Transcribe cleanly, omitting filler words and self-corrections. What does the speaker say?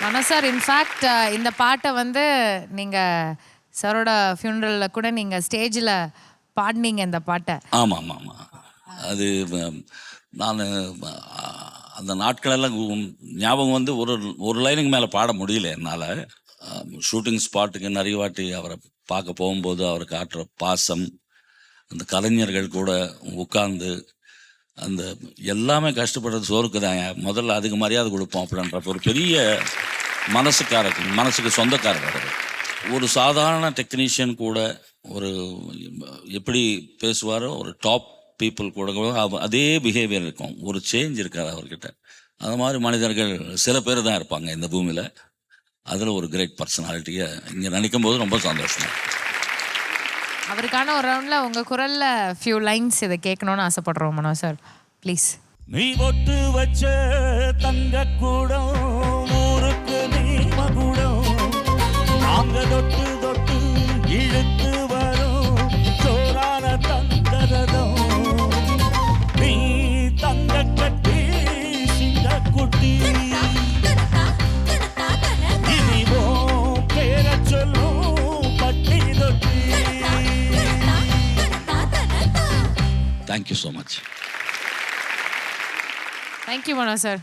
மனோ sir in fact இந்த பாட்டை வந்து நீங்கள் சாரோட ஃபியூனரலில் கூட நீங்கள் ஸ்டேஜில் பாடினீங்க இந்த பாட்டை. ஆமாம் ஆமாம் ஆமாம். அது நான் அந்த நாட்களெல்லாம் ஞாபகம் வந்து ஒரு லைனுக்கு மேலே பாட முடியல என்னால். ஷூட்டிங் ஸ்பாட்டுக்கு நிறைய வாட்டி அவரை பார்க்க போகும்போது அவர் காட்டுற பாசம், அந்த கலைஞர்கள் கூட உட்கார்ந்து அந்த எல்லாமே கஷ்டப்படுறது சோறுக்கு தான், முதல்ல அதுக்கு மரியாதை கொடுப்போம் அப்படின்ற ஒரு பெரிய மனசுக்கு சொந்தக்காரர் அவர். ஒரு சாதாரண டெக்னீஷியன் கூட ஒரு எப்படி பேசுவாரோ ஒரு டாப் பீப்புள் கூட அதே பிஹேவியர் இருக்கும். ஒரு சேஞ்ச் இருக்காது அவர்கிட்ட. அது மாதிரி மனிதர்கள் சில பேர் தான் இருப்பாங்க இந்த பூமியில். அதில் ஒரு கிரேட் பர்சனாலிட்டியை இங்கே நினைக்கும் போது ரொம்ப சந்தோஷம். அவருக்கான ஒரு ரவுண்டில் உங்கள் குரலில் ஃபியூ லைன்ஸ் இதை கேட்கணுன்னு ஆசைப்படுறோம் மனோ சார், ப்ளீஸ். நீ ஒட்டு வச்ச தங்க கூடம் ஊருக்கு நீ மகுடம், நாங்க தொட்டு தொட்டு இழுத்து வரும் சோரான தங்கரதம், நீ தங்க கட்டி சிங்க குட்டி, இனிவோ பேர சொல்லும் பட்டி தொட்டி. Thank you so much. தேங்க்யூ மனோ சார்.